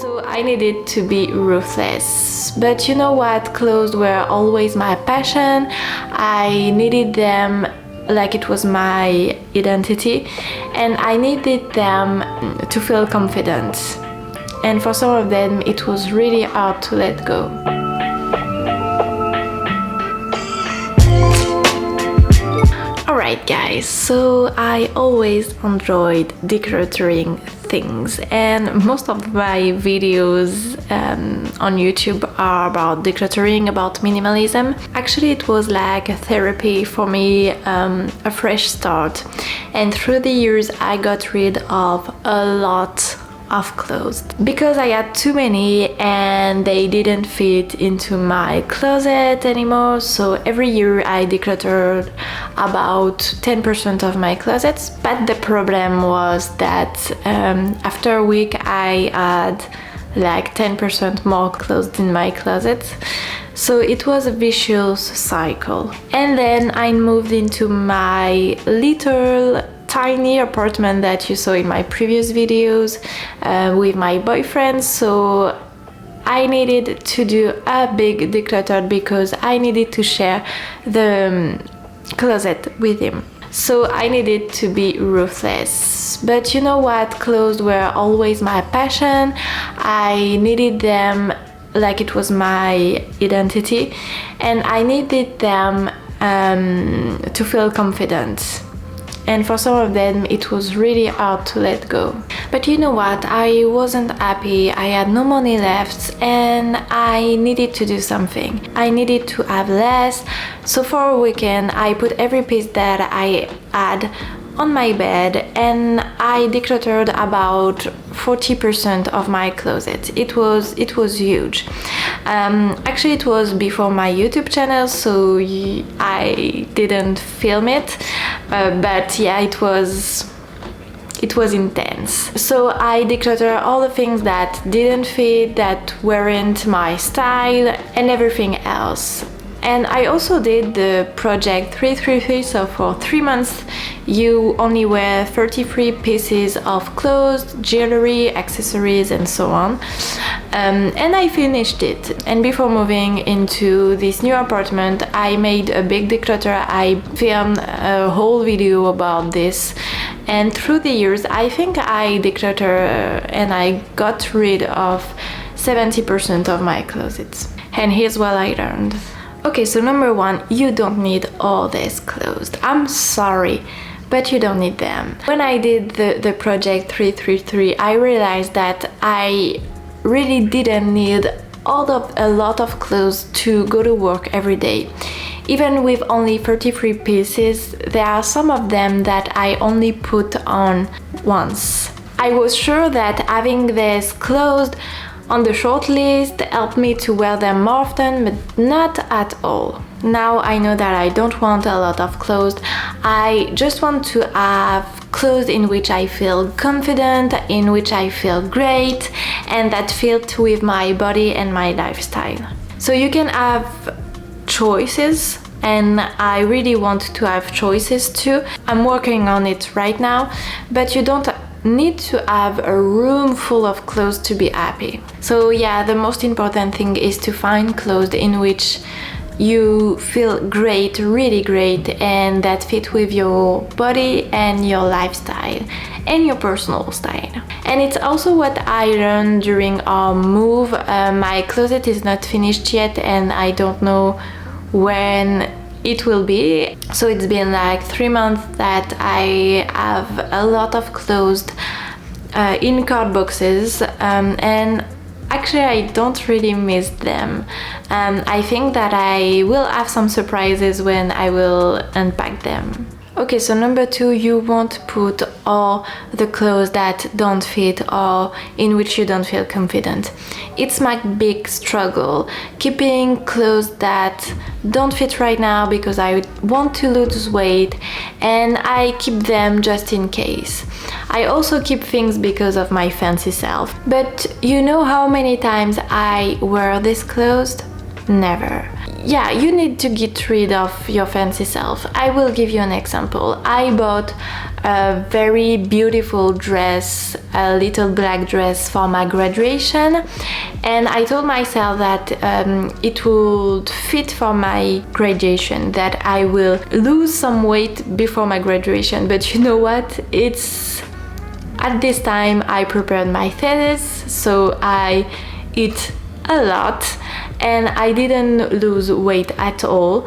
So I needed to be ruthless. But you know what? Clothes were always my passion. I needed them like it was my identity, and I needed them to feel confident. And for some of them, it was really hard to let go. Alright guys, so I always enjoyed decluttering things, and most of my videos on YouTube are about decluttering, about minimalism. Actually, it was like a therapy for me, a fresh start. And through the years, I got rid of a lot of clothes because I had too many and they didn't fit into my closet anymore. So every year I decluttered about 10% of my closets. But the problem was that after a week I had like 10% more clothes in my closet. So it was a vicious cycle. And then I moved into my little tiny apartment that you saw in my previous videos with my boyfriend. So I needed to do a big declutter because I needed to share the closet with him. So I needed to be ruthless. But you know what? Clothes were always my passion. I needed them like it was my identity, and I needed them to feel confident. And for some of them, it was really hard to let go. But you know what? I wasn't happy, I had no money left, and I needed to do something. I needed to have less. So for a weekend, I put every piece that I had on my bed, and I decluttered about 40% of my closet. It was huge. Actually, it was before my YouTube channel, so I didn't film it, but yeah, it was intense. So I decluttered all the things that didn't fit, that weren't my style, and everything else. And I also did the project 333, so for 3 months you only wear 33 pieces of clothes, jewelry, accessories, and so on. And I finished it. And before moving into this new apartment, I made a big declutter. I filmed a whole video about this. And through the years, I think I decluttered and I got rid of 70% of my closets. And here's what I learned. Okay, so number one, you don't need all these clothes. I'm sorry, but you don't need them. When I did the project 333, I realized that I really didn't need a lot of clothes to go to work every day. Even with only 33 pieces, there are some of them that I only put on once. I was sure that having these clothes on the short list helped me to wear them more often, but not at all. Now I know that I don't want a lot of clothes. I just want to have clothes in which I feel confident, in which I feel great, and that fit with my body and my lifestyle. So you can have choices, and I really want to have choices too. I'm working on it right now, but you don't need to have a room full of clothes to be happy. So yeah, the most important thing is to find clothes in which you feel great, really great, and that fit with your body and your lifestyle and your personal style. And it's also what I learned during our move. My closet is not finished yet, and I don't know when it will be. So it's been like 3 months that I have a lot of clothes in card boxes, and actually I don't really miss them. I think that I will have some surprises when I will unpack them. Okay, so number 2, you won't put all the clothes that don't fit or in which you don't feel confident. It's my big struggle, keeping clothes that don't fit right now because I want to lose weight, and I keep them just in case. I also keep things because of my fancy self. But you know how many times I wear these clothes? Never. Yeah, you need to get rid of your fancy self. I will give you an example. I bought a very beautiful dress, a little black dress for my graduation, and I told myself that it would fit for my graduation, that I will lose some weight before my graduation. But you know what? It's at this time I prepared my thesis, so I eat a lot and I didn't lose weight at all.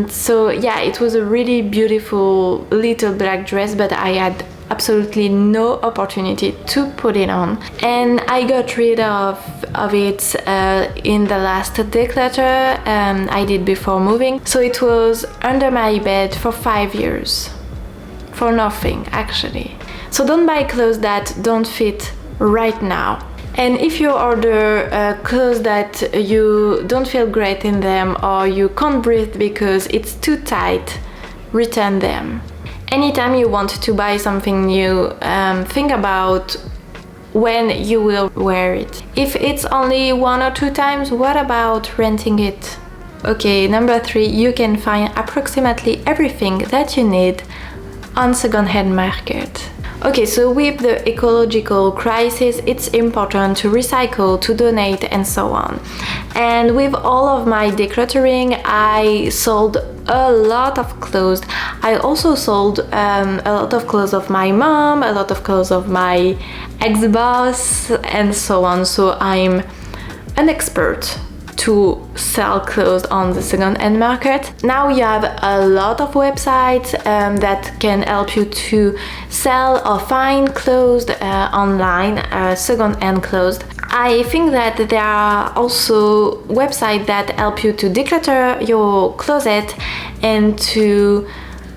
So yeah, it was a really beautiful little black dress, but I had absolutely no opportunity to put it on, and I got rid of it in the last declutter I did before moving. So it was under my bed for 5 years for nothing, actually. So don't buy clothes that don't fit right now. And if you order clothes that you don't feel great in them, or you can't breathe because it's too tight, return them. Anytime you want to buy something new, think about when you will wear it. If it's only 1 or 2 times, what about renting it? Okay, number 3, you can find approximately everything that you need on second-hand market. Okay, so with the ecological crisis, it's important to recycle, to donate, and so on. And with all of my decluttering, I sold a lot of clothes. I also sold a lot of clothes of my mom, a lot of clothes of my ex-boss, and so on. So I'm an expert to sell clothes on the second-hand market. Now you have a lot of websites that can help you to sell or find clothes online, second-hand clothes. I think that there are also websites that help you to declutter your closet and to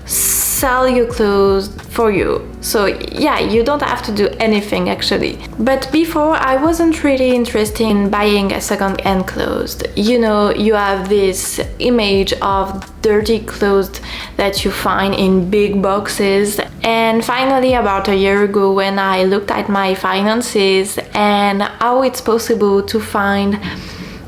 sell your clothes for you. So yeah, you don't have to do anything actually. But before, I wasn't really interested in buying a second-hand clothes. You know, you have this image of dirty clothes that you find in big boxes. And finally, about a year ago, when I looked at my finances and how it's possible to find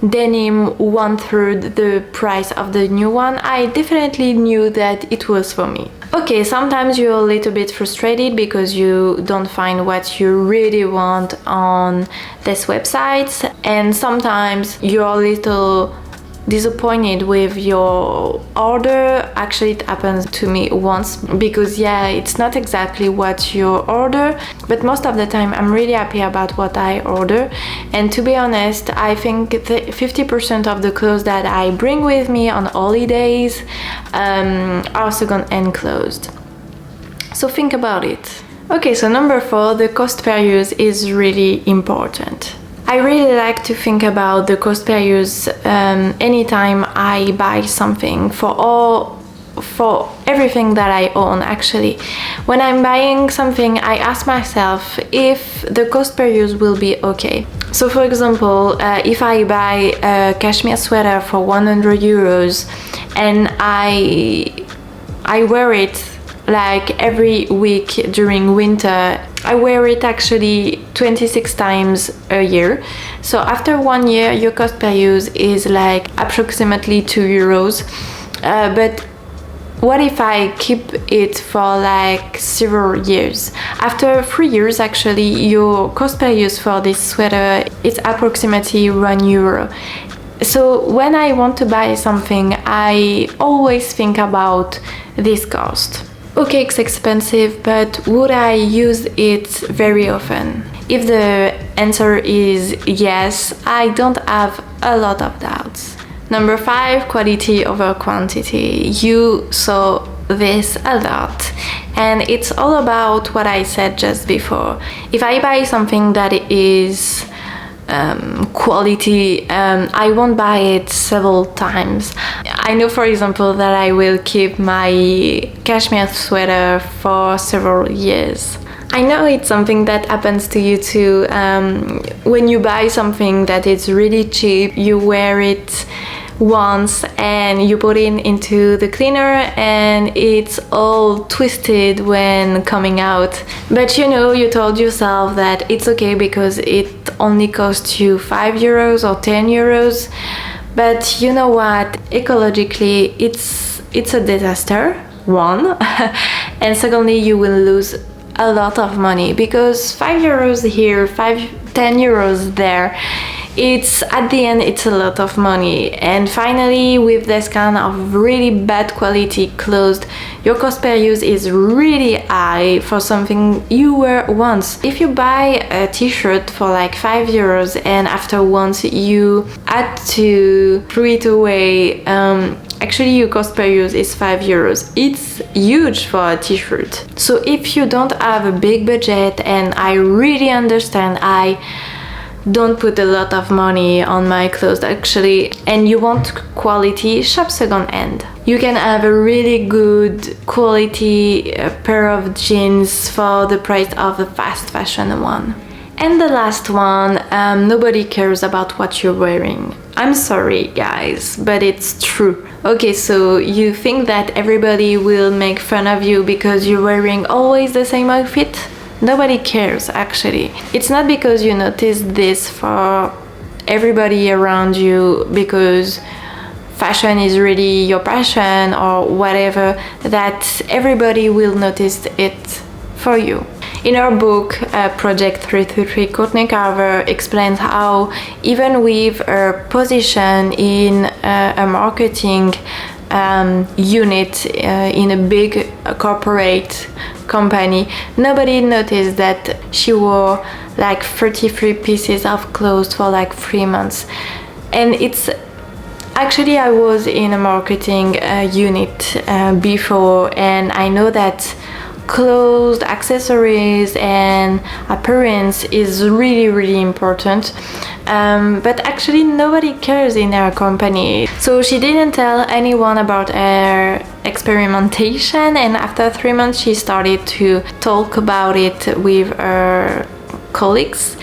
denim 1/3 the price of the new one, I definitely knew that it was for me. Okay, sometimes you're a little bit frustrated because you don't find what you really want on these websites, and sometimes you're a little disappointed with your order. Actually, it happened to me once because yeah, it's not exactly what you order, but most of the time I'm really happy about what I order. And to be honest, I think 50% of the clothes that I bring with me on holidays are second-hand clothes. So think about it. Okay, so number 4, the cost per use is really important. I really like to think about the cost per use anytime I buy something, for everything that I own actually. When I'm buying something, I ask myself if the cost per use will be okay. So for example, if I buy a cashmere sweater for 100 euros and I wear it like every week during winter, I wear it actually 26 times a year. So after 1 year, your cost per use is like approximately 2 euros. But what if I keep it for like several years? After 3 years, actually, your cost per use for this sweater is approximately 1 euro. So when I want to buy something, I always think about this cost. Okay, it's expensive, but would I use it very often? If the answer is yes, I don't have a lot of doubts. Number 5, quality over quantity. You saw this a lot, and it's all about what I said just before. If I buy something that is quality, I won't buy it several times. I know, for example, that I will keep my cashmere sweater for several years. I know it's something that happens to you too. When you buy something that is really cheap, you wear it once and you put it into the cleaner and it's all twisted when coming out. But you know, you told yourself that it's okay because it only costs you 5 euros or 10 euros. But you know what? Ecologically, it's a disaster, one. and secondly you will lose a lot of money, because 5 euros here, 10 euros there, it's at the end it's a lot of money. And finally, with this kind of really bad quality clothes, your cost per use is really high for something you wear once. If you buy a t-shirt for like 5 euros and after once you had to throw it away, actually your cost per use is 5 euros. It's huge for a t-shirt. So if you don't have a big budget, and I really understand, I don't put a lot of money on my clothes actually, and you want quality, shop second hand. You can have a really good quality pair of jeans for the price of a fast fashion one. And the last one, nobody cares about what you're wearing. I'm sorry guys, but it's true. Okay, so you think that everybody will make fun of you because you're wearing always the same outfit? Nobody cares actually. It's not because you notice this for everybody around you, because fashion is really your passion or whatever, that everybody will notice it for you. In her book, Project 333, Courtney Carver explains how even with her position in a marketing unit in a big corporate company, nobody noticed that she wore like 33 pieces of clothes for like 3 months. And it's actually, I was in a marketing unit before, and I know that clothes, accessories and appearance is really important, but actually nobody cares in her company. So she didn't tell anyone about her experimentation, and after 3 months she started to talk about it with her colleagues,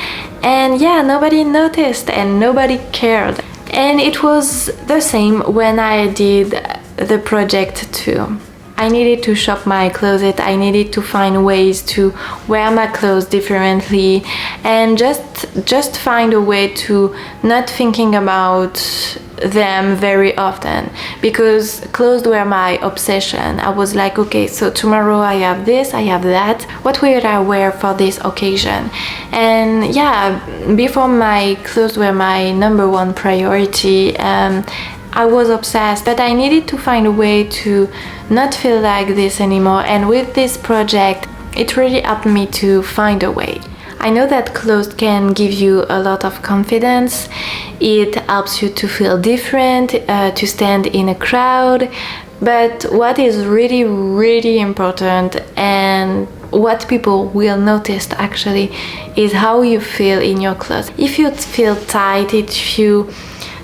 and yeah, nobody noticed and nobody cared. And it was the same when I did the project too. I needed to shop my closet, I needed to find ways to wear my clothes differently, and just find a way to not thinking about them very often, because clothes were my obsession. I was like, okay, so tomorrow I have this, I have that, what will I wear for this occasion? And yeah, before my clothes were my number one priority, I was obsessed, but I needed to find a way to not feel like this anymore. And with this project, it really helped me to find a way. I know that clothes can give you a lot of confidence. It helps you to feel different, to stand in a crowd. But what is really important, and what people will notice actually, is how you feel in your clothes. If you feel tight, if you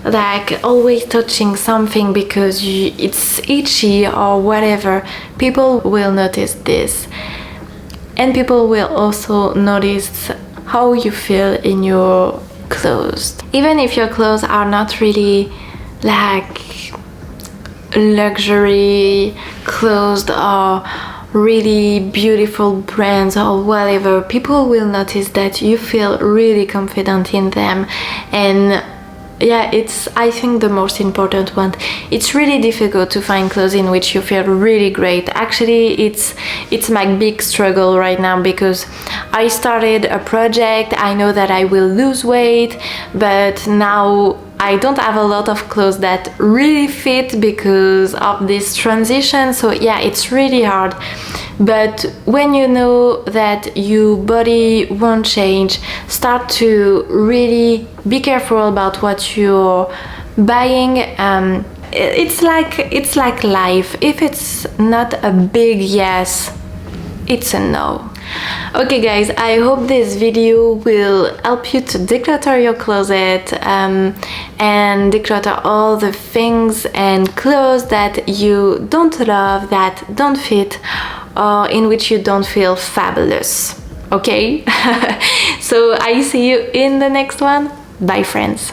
like always touching something because it's itchy or whatever, people will notice this. And people will also notice how you feel in your clothes. Even if your clothes are not really like luxury clothes or really beautiful brands or whatever, people will notice that you feel really confident in them. And yeah, it's, I think, the most important one. It's really difficult to find clothes in which you feel really great. Actually, it's my big struggle right now, because I started a project. I know that I will lose weight, but now I don't have a lot of clothes that really fit because of this transition. So yeah, it's really hard. But when you know that your body won't change, start to really be careful about what you're buying. It's like life. If it's not a big yes, it's a no. Okay guys, I hope this video will help you to declutter your closet, and declutter all the things and clothes that you don't love, that don't fit, or in which you don't feel fabulous. Okay? So I see you in the next one. Bye friends.